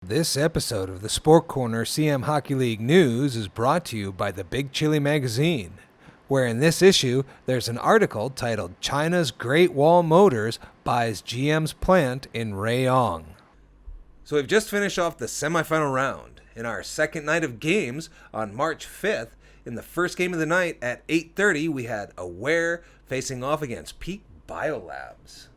This episode of the Sport Corner Siam Hockey League News is brought to you by the Big Chili Magazine, where in this issue there's an article titled China's Great Wall Motors buys GM's plant in Rayong. So we've just finished off the semifinal round. In our second night of games on March 5th, in the first game of the night at 8:30, we had Aware facing off against Peak Biolabs.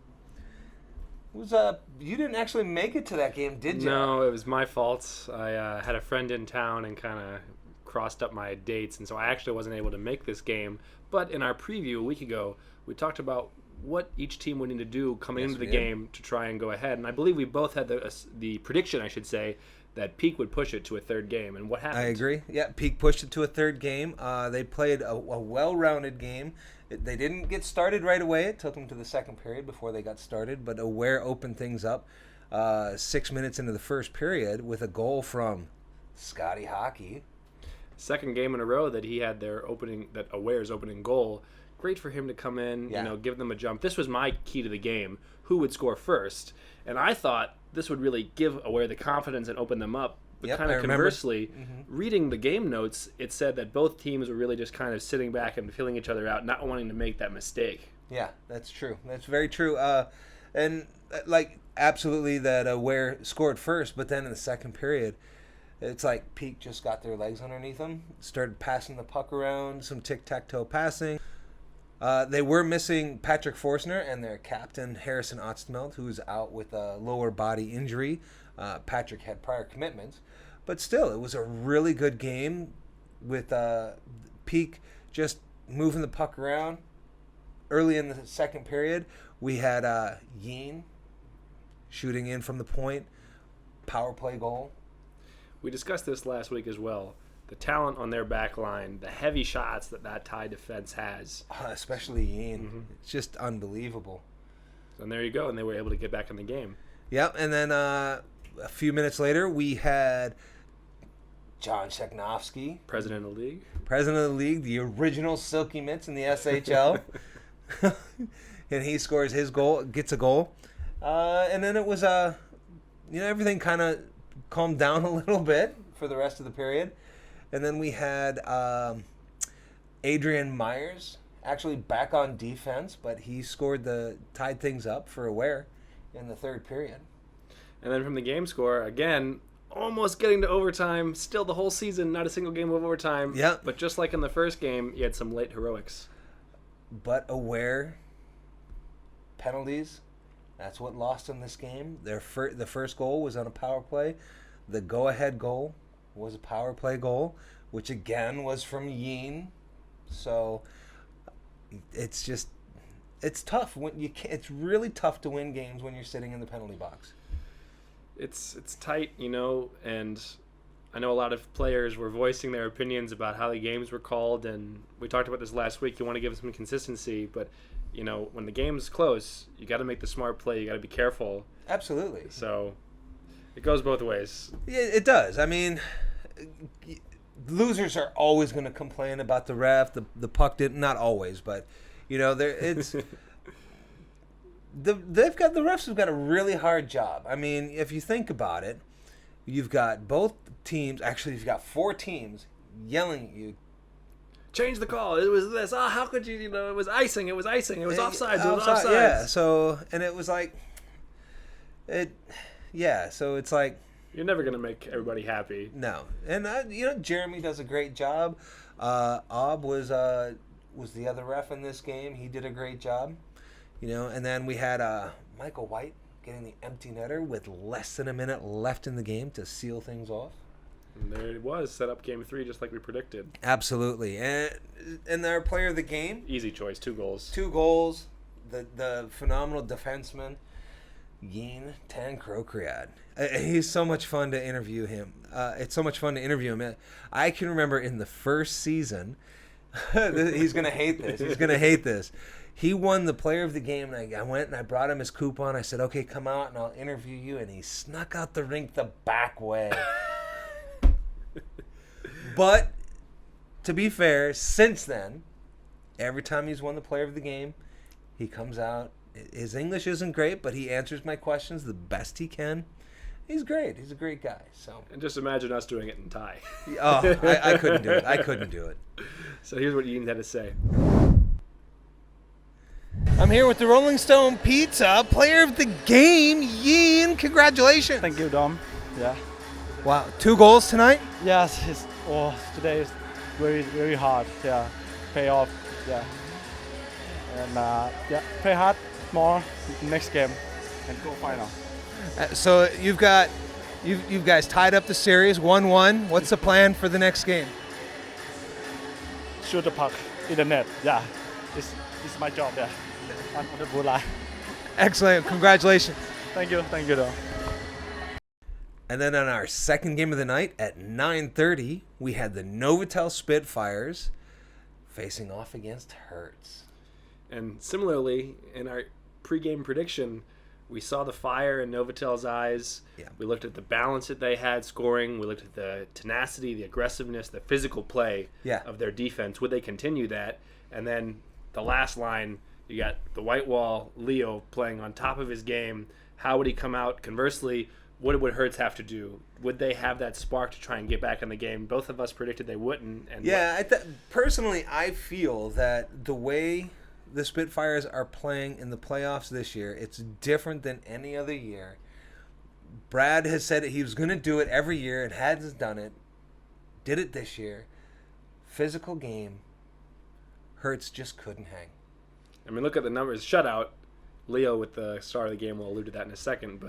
You didn't actually make it to that game, did you? No, it was my fault. I had a friend in town and kind of crossed up my dates, and so I actually wasn't able to make this game. But in our preview a week ago, we talked about what each team would need to do coming into the game to try and go ahead. And I believe we both had the prediction, I should say, that Peak would push it to a third game. And what happened? I agree. Yeah, Peak pushed it to a third game. They played a well-rounded game. They didn't get started right away. It took them to the second period before they got started. But Aware opened things up 6 minutes into the first period with a goal from Scotty Hockey. Second game in a row that he had that Aware's opening goal. Great for him to come in, give them a jump. This was my key to the game. Who would score first? And I thought this would really give Aware the confidence and open them up. But kind of conversely, reading the game notes, it said that both teams were really just kind of sitting back and feeling each other out, not wanting to make that mistake. Yeah, that's true. That's very true. Absolutely that Aware scored first, but then in the second period, it's like Peak just got their legs underneath them, started passing the puck around, some tic-tac-toe passing. They were missing Patrick Forstner and their captain, Harrison Otzmelt, who was out with a lower body injury. Patrick had prior commitments. But still, it was a really good game with Peak just moving the puck around. Early in the second period, we had Yeen shooting in from the point, power play goal. We discussed this last week as well. The talent on their back line, the heavy shots that Thai defense has. Especially Yeen. It's just unbelievable. And there you go, and they were able to get back in the game. Yep, and then a few minutes later, we had John Sheknovsky. President of the league. President of the league, the original Silky Mitts in the SHL. And he scores his goal, gets a goal. And then it was, everything kind of calmed down a little bit for the rest of the period. And then we had Adrian Myers actually back on defense, but he tied things up for Aware in the third period. And then from the game score, again, almost getting to overtime. Still the whole season, not a single game of overtime. Yeah. But just like in the first game, you had some late heroics. But Aware penalties, that's what lost them this game. The first goal was on a power play. The go-ahead goal was a power play goal, which again was from Yeen. So it's tough it's really tough to win games when you're sitting in the penalty box. It's tight, and I know a lot of players were voicing their opinions about how the games were called, and we talked about this last week. You want to give some consistency, but when the game's close, you got to make the smart play. You got to be careful. Absolutely. So it goes both ways. Yeah, it does. I mean, losers are always going to complain about the ref. The puck didn't, not always, but it's. The refs have got a really hard job. I mean, if you think about it, you've got both teams. Actually, you've got four teams yelling at you. Change the call. It was this. Oh, how could you? It was icing. It was icing. It was offsides. It was offsides. Yeah. So, and it was like, Yeah. So it's like you're never gonna make everybody happy. No. And Jeremy does a great job. Ob was the other ref in this game. He did a great job. And then we had Michael White getting the empty netter with less than a minute left in the game to seal things off. And there it was, set up game 3 just like we predicted. Absolutely. And their player of the game. Easy choice, 2 goals. 2 goals. The phenomenal defenseman, Yeen Tankrocriad. He's so much fun to interview him. It's so much fun to interview him. I can remember in the first season, he's going to hate this. He won the player of the game, and I went and I brought him his coupon. I said, okay, come out and I'll interview you. And he snuck out the rink the back way. But to be fair, since then, every time he's won the player of the game, he comes out. His English isn't great, but he answers my questions the best he can. He's great. He's a great guy. So. And just imagine us doing it in Thai. Oh, I couldn't do it. I couldn't do it. So here's what Ian had to say. I'm here with the Rolling Stone Pizza player of the game, Yin. Congratulations. Thank you, Dom. Yeah. Wow, 2 goals tonight? Yes. Today is very, very hard. Yeah. Pay off. Yeah. And play hard more next game and go final. So you guys tied up the series 1-1. What's the plan for the next game? Shoot the puck in the net. Yeah. It's my job. Yeah. On the blue line. Excellent. Congratulations. Thank you, Dom. And then on our second game of the night at 9:30, we had the Novotel Spitfires facing off against Hertz. And similarly, in our pregame prediction, we saw the fire in Novatel's eyes. Yeah. We looked at the balance that they had scoring. We looked at the tenacity, the aggressiveness, the physical play of their defense. Would they continue that? And then the last line, you got the white wall, Leo, playing on top of his game. How would he come out? Conversely, what would Hertz have to do? Would they have that spark to try and get back in the game? Both of us predicted they wouldn't. And personally, I feel that the way the Spitfires are playing in the playoffs this year, it's different than any other year. Brad has said he was going to do it every year and has done it. Did it this year. Physical game. Hertz just couldn't hang. I mean, look at the numbers. Shutout. Leo with the start of the game. We'll allude to that in a second.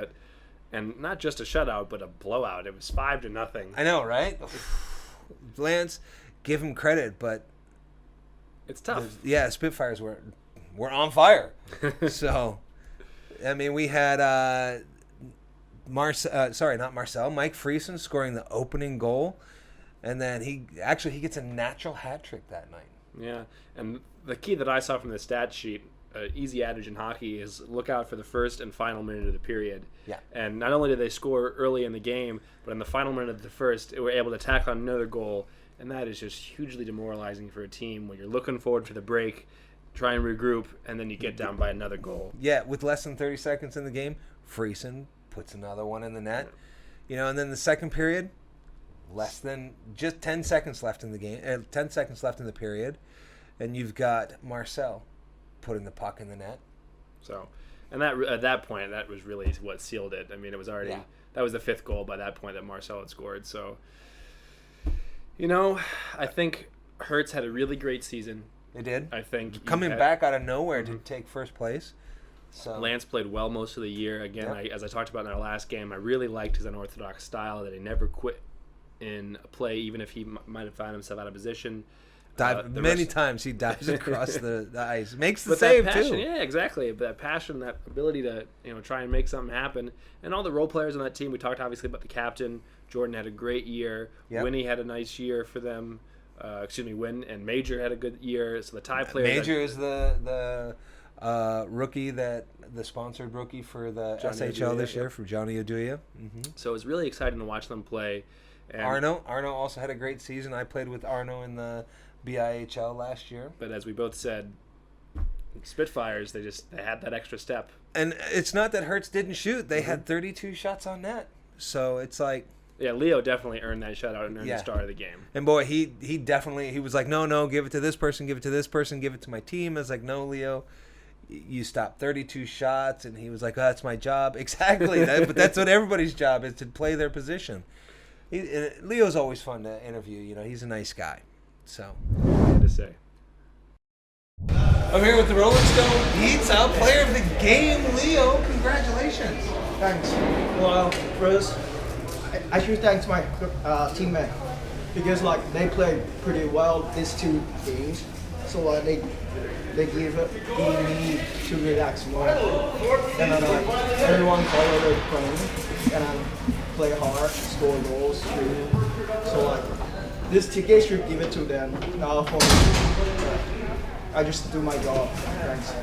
And not just a shutout, but a blowout. It was 5-0. I know, right? Lance, give him credit, but it's tough. Spitfires were on fire. So, I mean, we had Mike Friesen scoring the opening goal, and then he gets a natural hat trick that night. Yeah, and the key that I saw from the stat sheet, easy adage in hockey, is look out for the first and final minute of the period. Yeah. And not only did they score early in the game, but in the final minute of the first, they were able to tack on another goal. And that is just hugely demoralizing for a team when you're looking forward to the break, try and regroup, and then you get down by another goal. Yeah, with less than 30 seconds in the game, Friesen puts another one in the net. Yeah. And then the second period, less than just 10 seconds left in the game, 10 seconds left in the period, and you've got Marcel putting the puck in the net. So, and that at that point, that was really what sealed it. I mean, it was already that was the 5th goal by that point that Marcel had scored. So, I think Hertz had a really great season. They did. I think coming back out of nowhere to take first place. So Lance played well most of the year. Again, as I talked about in our last game, I really liked his unorthodox style, that he never quit in a play, even if he might have found himself out of position. Many times he dives across the ice, makes the save too. Yeah, exactly. But that passion, that ability to try and make something happen, and all the role players on that team. We talked obviously about the captain. Jordan had a great year. Yep. Winnie had a nice year for them. Win and Major had a good year. So the tie players. Major is the rookie, the sponsored rookie for the Johnny SHL Oduya, this year from Johnny Oduya. Mm-hmm. So it was really exciting to watch them play. And Arno also had a great season. I played with Arno in the BIHL last year. But as we both said, Spitfires, they had that extra step. And it's not that Hertz didn't shoot. They had 32 shots on net. So it's like... Yeah, Leo definitely earned that shutout and earned the start of the game. And boy, he was like, no, give it to this person, give it to this person, give it to my team. I was like, no, Leo, you stopped 32 shots. And he was like, oh, that's my job. Exactly. But that's what everybody's job is, to play their position. Leo's always fun to interview. He's a nice guy. So, I had to say. I'm here with the Rolling Stone Pizza player of the game, Leo. Congratulations. Thanks. Well, first, I should thank my teammate because they played pretty well these 2 games, so they give me to relax more. And everyone follow their plan and play hard, score goals too. So this ticket should give it to them. For me, I just do my job. Thanks.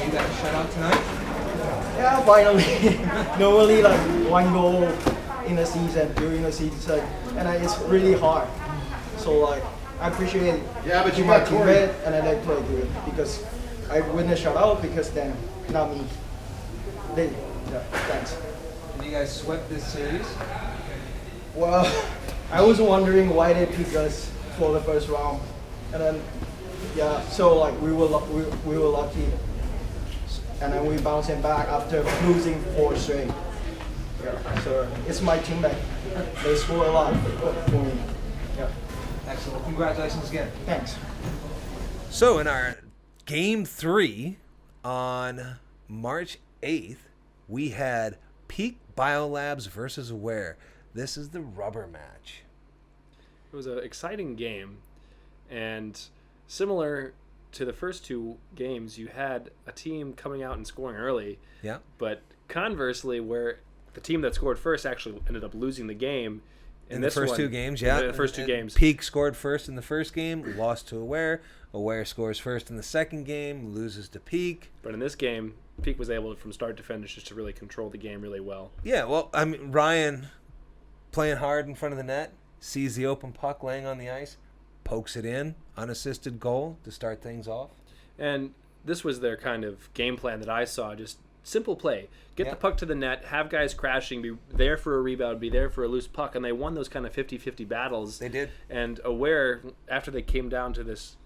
You got a shutout tonight? Yeah, finally. Normally like one goal in a season, during the season, and it's really hard. So like I appreciate but you my got Corey. teammate and then they play good because I win the shutout because then not me. Thanks. And you guys swept this series? Well, I was wondering why they picked us for the first round, and then so like we were lucky, and then we bouncing back after losing 4 straight. Yeah, so it's my teammate. They score a lot for me. Yeah. Excellent. Congratulations again. Thanks. So in our game 3 on March 8th, we had Peak Biolabs versus Aware. This is the rubber match. It was an exciting game, and similar to the first 2 games, you had a team coming out and scoring early. Yeah. But conversely, where the team that scored first actually ended up losing the game. In the first 2 games, yeah. In the first 2 games. Peak scored first in the first game, lost to Aware. Aware scores first in the second game, loses to Peak. But in this game, Peak was able, from start to finish, just to really control the game really well. Yeah, well, I mean, Ryan playing hard in front of the net, sees the open puck laying on the ice, pokes it in, unassisted goal to start things off. And this was their kind of game plan that I saw, just simple play. Get the puck to the net, have guys crashing, be there for a rebound, be there for a loose puck, and they won those kind of 50-50 battles. They did. And Aware, after they came down to this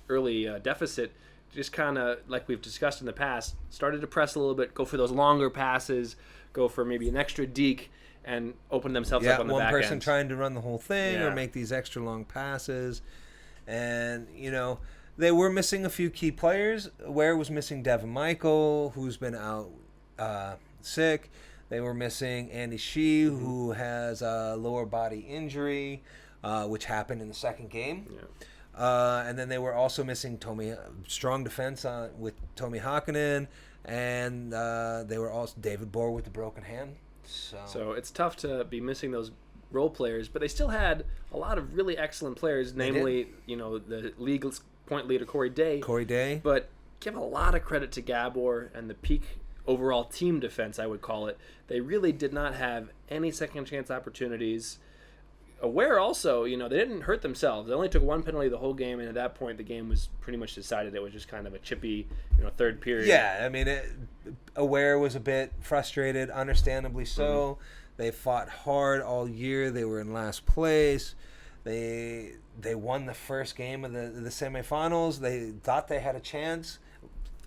early deficit, just kind of, like we've discussed in the past, started to press a little bit, go for those longer passes, go for maybe an extra deke, and open themselves up on the back end. One person trying to run the whole thing or Yeah. make these extra long passes. And, you know, they were missing a few key players. Aware was missing Devin Michael, who's been out sick. They were missing Andy Shee, who has a lower body injury, which happened in the second game. Yeah. And then they were also missing strong defense with Tomi Hakkinen, and they were also David Bohr with the broken hand. So it's tough to be missing those role players, but they still had a lot of really excellent players, namely, the league point leader Corey Day. But give a lot of credit to Gabor and the Peak overall team defense, I would call it. They really did not have any second chance opportunities. Aware also, they didn't hurt themselves. They only took 1 penalty the whole game, and at that point the game was pretty much decided. It was just kind of a chippy, third period. Yeah, I mean, Aware was a bit frustrated, understandably so. Mm-hmm. They fought hard all year. They were in last place. They won the first game of the semifinals. They thought they had a chance.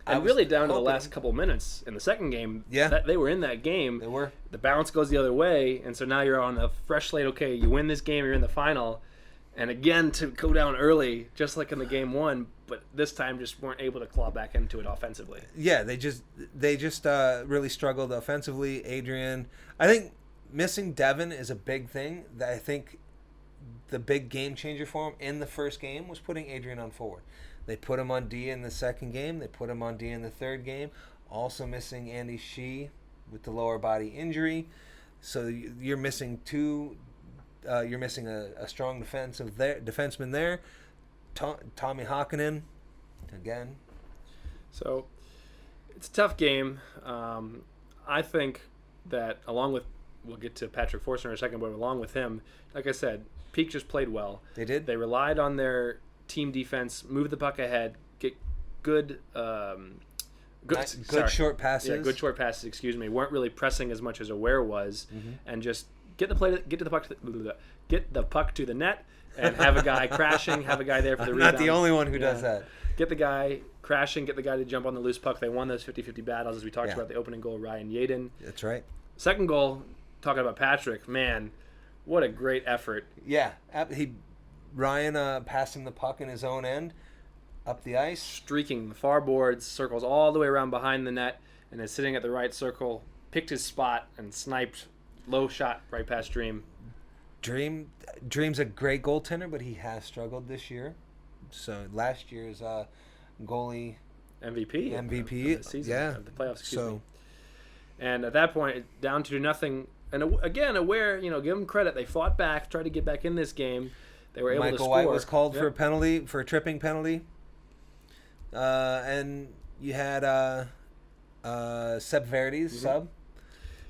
And really down to the last couple minutes in the second game, they were in that game. They were. The bounce goes the other way, and so now you're on a fresh slate. Okay, you win this game, you're in the final. And again, to go down early, just like in the game 1, but this time just weren't able to claw back into it offensively. Yeah, they just really struggled offensively. Adrian, I think missing Devin is a big thing. That I think the big game changer for him in the first game was putting Adrian on forward. They put him on D in the second game. They put him on D in the third game. Also missing Andy Shee with the lower body injury. You're missing two. You're missing a strong defenseman there. Tomi Hakkinen, again. So it's a tough game. I think that we'll get to Patrick Forster in a second, but along with him, like I said, Peak just played well. They did. They relied on their team defense, move the puck ahead, get good short passes. Yeah, good short passes. Excuse me. Weren't really pressing as much as Aware was, and just get the puck to the net, and have a guy crashing, have a guy there for the rebound. Not the only one who does that. Get the guy crashing, get the guy to jump on the loose puck. They won those 50-50 battles, as we talked about the opening goal, Ryan Yaden. That's right. Second goal, talking about Patrick, man, what a great effort. Yeah, Ryan passed him the puck in his own end, up the ice. Streaking the far boards, circles all the way around behind the net, and is sitting at the right circle, picked his spot, and sniped low shot right past Dream. Dream's a great goaltender, but he has struggled this year. So last year's goalie MVP of the season, of the playoffs, excuse me. And at that point, down to nothing. And again, Aware, give them credit. They fought back, tried to get back in this game. They were able to score. Michael White was called for a penalty, for a tripping penalty. And you had Seb Verity's sub.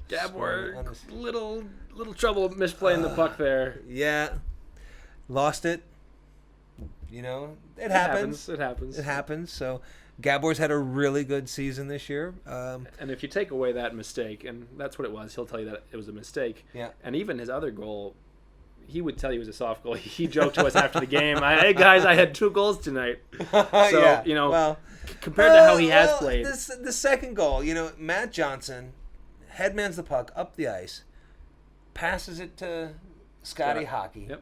Gabor, little trouble misplaying the puck there. Yeah, lost it. It happens. It happens. So Gabor's had a really good season this year. And if you take away that mistake, and that's what it was, he'll tell you that it was a mistake. Yeah. And even his other goal, he would tell you it was a soft goal. He joked to us after the game, "Hey guys, I had 2 goals tonight." So compared to how he has played, the second goal, Matt Johnson headmans the puck up the ice, passes it to Scotty Hockey. Yep.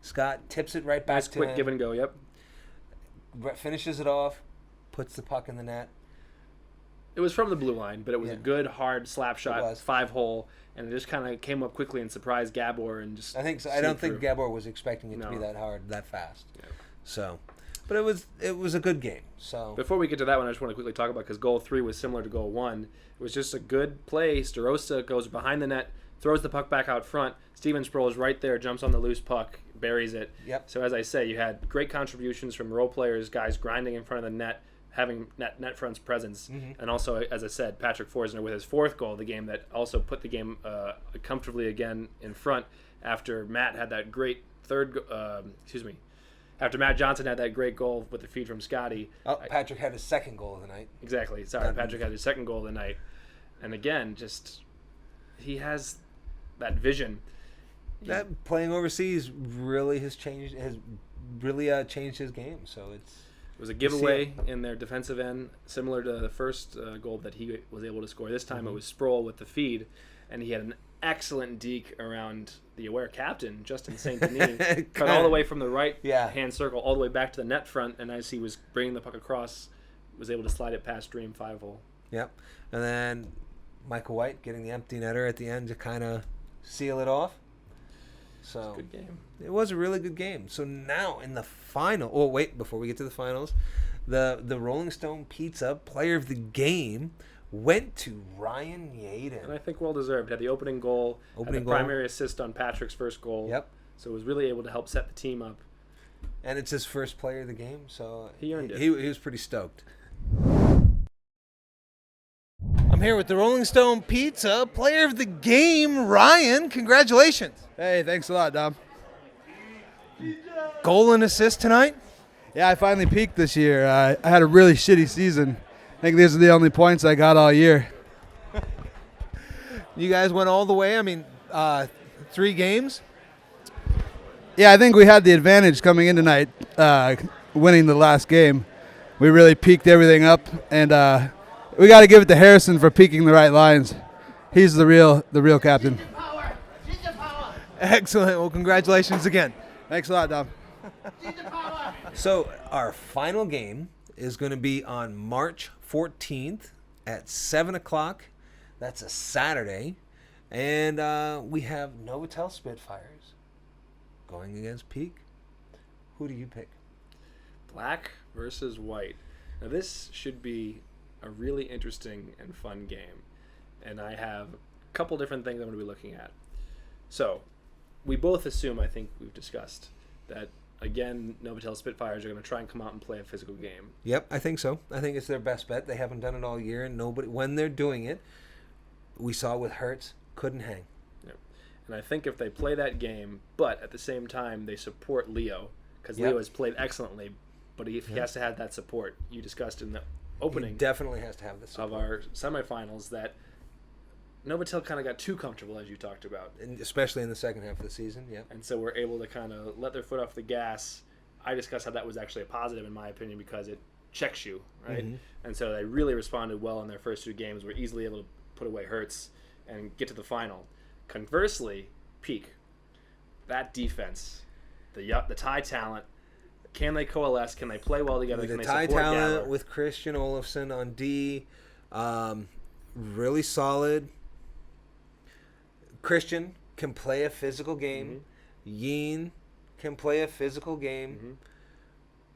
Scott tips it right back nice to quick him. give and go. Yep. Finishes it off, puts the puck in the net. It was from the blue line, but it was a good hard slap shot, 5-hole, and it just kind of came up quickly and surprised Gabor and just. I think so. I don't think Gabor was expecting it to be that hard, that fast. Yeah. So, but it was a good game. So before we get to that one, I just want to quickly talk about because goal 3 was similar to goal 1. It was just a good play. Starosta goes behind the net, throws the puck back out front. Steven Sproul is right there, jumps on the loose puck, buries it. Yep. So as I say, you had great contributions from role players, guys grinding in front of the net, having net front's presence, and also, as I said, Patrick Forsner with his 4th goal of the game that also put the game comfortably again in front after Matt had that great after Matt Johnson had that great goal with the feed from Scotty. Patrick had his 2nd goal of the night. Exactly. Sorry, Patrick had his 2nd goal of the night. And again, just he has that vision. That playing overseas really has changed his game. So it was a giveaway in their defensive end, similar to the first goal that he was able to score. This time it was Sproul with the feed, and he had an excellent deke around the Aware captain, Justin St. Denis, cut all the way from the right hand circle all the way back to the net front, and as he was bringing the puck across, was able to slide it past Dream 5-hole. Yep. And then Michael White getting the empty netter at the end to kind of seal it off. So good game. It was a really good game. So now in the final, before we get to the finals, the Rolling Stone Pizza Player of the Game went to Ryan Yaden. And I think well deserved. Had the opening goal, had the primary assist on Patrick's first goal. Yep. So was really able to help set the team up. And it's his first Player of the Game, so he earned it. He was pretty stoked. I'm here with the Rolling Stone Pizza Player of the Game, Ryan. Congratulations. Hey, thanks a lot, Dom. Goal and assist tonight? Yeah, I finally peaked this year. I had a really shitty season. I think these are the only points I got all year. You guys went all the way? I mean, 3 games? Yeah, I think we had the advantage coming in tonight, winning the last game. We really peaked everything up, and we got to give it to Harrison for peaking the right lines. He's the real captain. Excellent. Well, congratulations again. Thanks a lot, Dom. So our final game is going to be on March 14th at 7 o'clock. That's a Saturday. And we have Novotel Spitfires going against Peak. Who do you pick? Black versus white. Now this should be a really interesting and fun game. And I have a couple different things I'm going to be looking at. So we both assume, I think we've discussed, that again, Novotel Spitfires are going to try and come out and play a physical game. Yep, I think so. I think it's their best bet. They haven't done it all year, and when they're doing it, we saw with Hertz, couldn't hang. Yep. And I think if they play that game, but at the same time they support Leo, because Leo has played excellently, but he has to have that support. You discussed in the opening. He definitely has to have the support. Of our semifinals that Novotel kind of got too comfortable, as you talked about. And especially in the second half of the season, yeah. And so we're able to kind of let their foot off the gas. I discussed how that was actually a positive, in my opinion, because it checks you, right? Mm-hmm. And so they really responded well in their first 2 games. Were easily able to put away Hertz and get to the final. Conversely, Peak, that defense, the Thai talent, can they coalesce? Can they play well together? The can they Thai support talent Gabor? with Christian Olofsson on D, really solid. Christian can play a physical game. Mm-hmm. Yeen can play a physical game. Mm-hmm.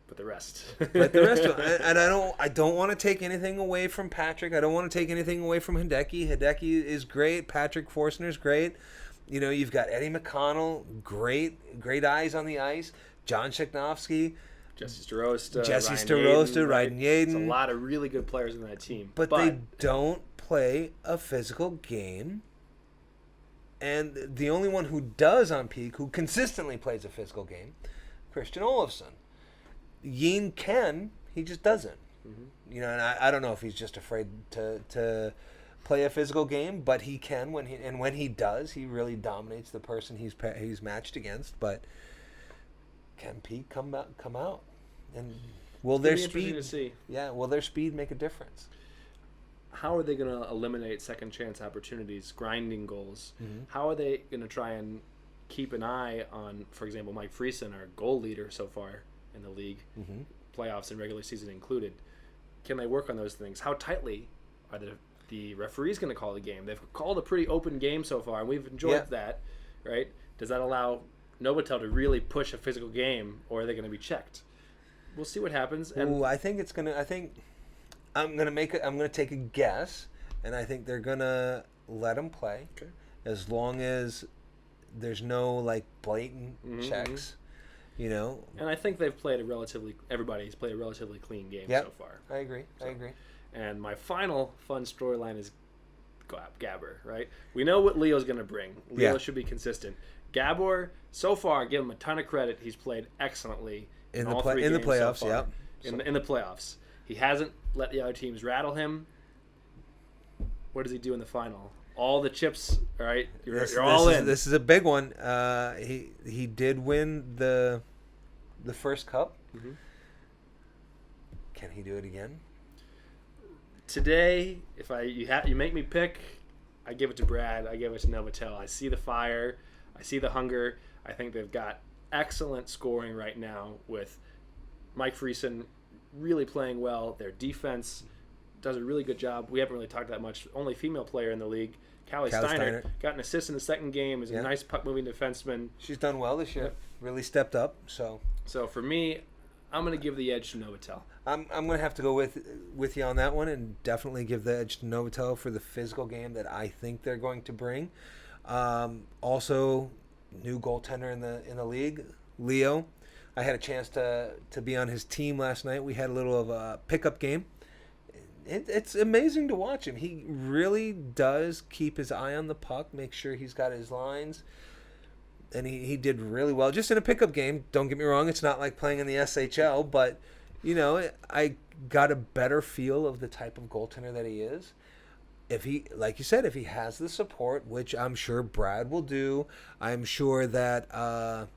But the rest. And I don't want to take anything away from Patrick. I don't want to take anything away from Hideki. Hideki is great. Patrick Forstner is great. You know, you've got Eddie McConnell, great eyes on the ice. John Sheknovsky. Jesse Starosta, Jesse Ryan Starosta, Yaden, right? Ryan There's a Yaden. lot of really good players in that team. But they don't play a physical game. And the only one who does on peak, who consistently plays a physical game, Christian Olofsson. Yeen can, he just doesn't. You know, and I don't know if he's just afraid to play a physical game, but he can when he does, he really dominates the person he's matched against. But can Pete come out? And will their speed? To see. Yeah, will their speed make a difference? How are they going to eliminate second chance opportunities, grinding goals? How are they going to try and keep an eye on, for example, Mike Friesen, our goal leader so far in the league, playoffs and regular season included? Can they work on those things? How tightly are the referees going to call the game? They've called a pretty open game so far, and we've enjoyed that, right? Does that allow Novotel to really push a physical game, or are they going to be checked? We'll see what happens. And I think it's gonna. I'm gonna take a guess, and I think they're gonna let them play, as long as there's no like blatant checks, you know. And I think everybody's played a relatively clean game so far. I agree. And my final fun storyline is Gabor, right? We know what Leo's going to bring. Leo should be consistent. Gabor, so far, give him a ton of credit. He's played excellently in all three games playoffs. So far. In the playoffs, he hasn't let the other teams rattle him. What does he do in the final? All the chips, all right? You're all in. This is a big one. He did win the first cup. Can he do it again? Today, if you make me pick, I give it to Brad. I give it to Novotel. I see the fire. I see the hunger. I think they've got excellent scoring right now with Mike Friesen really playing well. Their defense does a really good job. We haven't really talked that much. Only female player in the league, Callie Steiner, got an assist in the second game. Is a nice puck-moving defenseman. She's done well this year. Really stepped up. So for me, I'm going to give the edge to Novotel. I'm going to have to go with you on that one, and definitely give the edge to Novotel for the physical game that I think they're going to bring. Also, new goaltender in the league, Leo. I had a chance to be on his team last night. We had a little of a pickup game. It's amazing to watch him. He really does keep his eye on the puck, make sure he's got his lines. And he did really well. Just in a pickup game, don't get me wrong, it's not like playing in the SHL, but, you know, I got a better feel of the type of goaltender that he is. If he, like you said, if he has the support, which I'm sure Brad will do, I'm sure that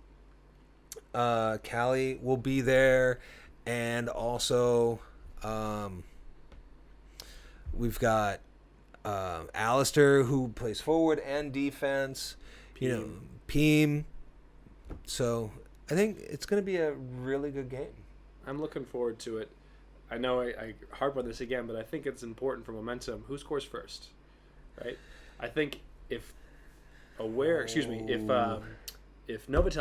Callie will be there, and also we've got Alistair, who plays forward and defense. You know, Peem. So I think it's going to be a really good game. I'm looking forward to it. I know I harp on this again, but I think it's important for momentum. Who scores first, right? I think if Novotel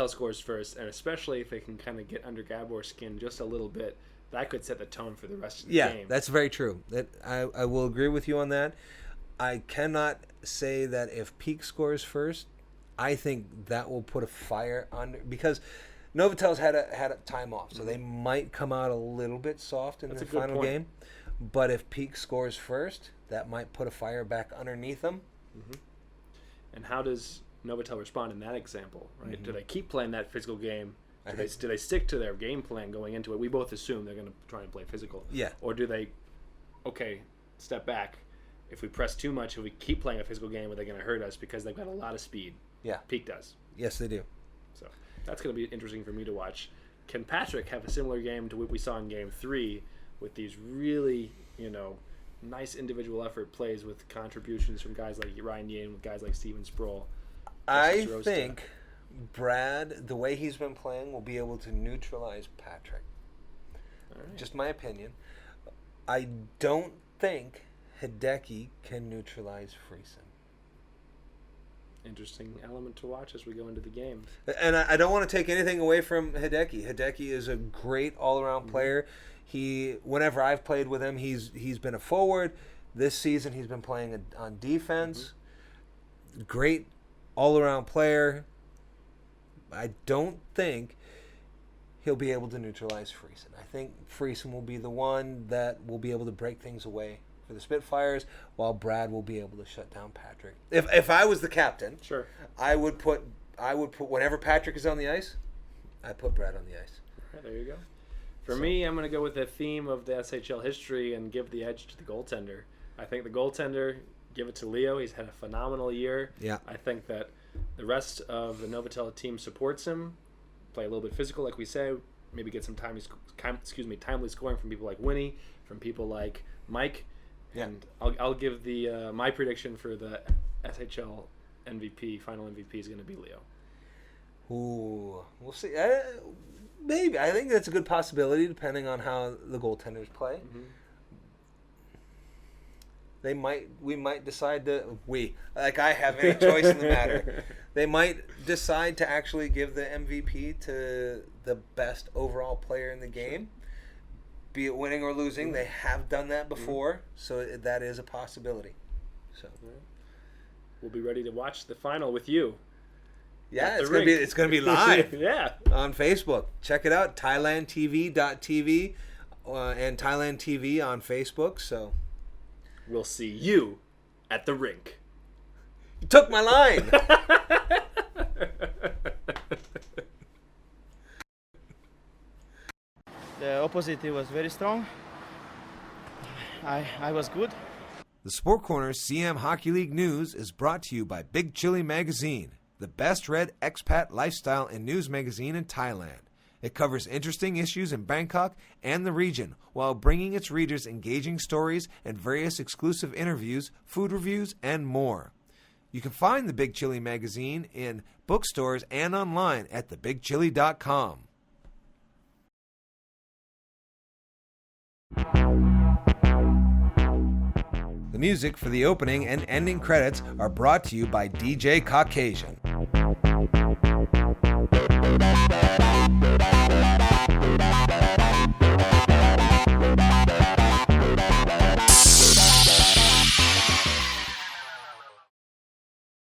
scores first, and especially if they can kind of get under Gabor's skin just a little bit, that could set the tone for the rest of the game. Yeah, that's very true. I will agree with you on that. I cannot say that if Peak scores first, I think that will put a fire under, because Novotel's had a time off, so they might come out a little bit soft in the final game. But if Peak scores first, that might put a fire back underneath them. And how does Novotel respond in that example? Right? Do they keep playing that physical game? Do they stick to their game plan going into it? We both assume they're going to try and play physical. Yeah. Or do they, step back. If we press too much, if we keep playing a physical game, are they going to hurt us because they've got a lot of speed? Yeah. Peak does. Yes, they do. So that's going to be interesting for me to watch. Can Patrick have a similar game to what we saw in Game 3 with these really, nice individual effort plays with contributions from guys like Ryan Yaden, with guys like Steven Sproul? I think Brad, the way he's been playing, will be able to neutralize Patrick. All right. Just my opinion. I don't think Hideki can neutralize Friesen. Interesting element to watch as we go into the game. And I don't want to take anything away from Hideki. Hideki is a great all-around player. Whenever I've played with him, he's been a forward. This season, he's been playing on defense. Great all-around player. I don't think he'll be able to neutralize Friesen. I think Friesen will be the one that will be able to break things away for the Spitfires, while Brad will be able to shut down Patrick. If I was the captain, sure, I would put whenever Patrick is on the ice, I put Brad on the ice. Right, there you go. For me, I'm going to go with the theme of the SHL history and give the edge to the goaltender. I think the goaltender, give it to Leo. He's had a phenomenal year. Yeah. I think that the rest of the Novotel team supports him. Play a little bit physical, like we say. Maybe get some timely scoring from people like Winnie, from people like Mike. Yeah. And I'll give the my prediction for the SHL MVP, final MVP, is going to be Leo. Ooh, we'll see. Maybe. I think that's a good possibility, depending on how the goaltenders play. Mm-hmm. We might decide to. I have any choice in the matter. They might decide to actually give the MVP to the best overall player in the game, be it winning or losing. They have done that before, so that is a possibility. So we'll be ready to watch the final with you. Yeah, it's gonna be live. Yeah, on Facebook. Check it out, ThailandTV.tv and Thailand TV on Facebook. So we'll see you at the rink. You took my line. The opposite was very strong. I was good. The Sport Corner's Siam Hockey League news is brought to you by Big Chili Magazine, the best read expat lifestyle and news magazine in Thailand. It covers interesting issues in Bangkok and the region while bringing its readers engaging stories and various exclusive interviews, food reviews, and more. You can find the Big Chili magazine in bookstores and online at thebigchili.com. The music for the opening and ending credits are brought to you by DJ Caucasian.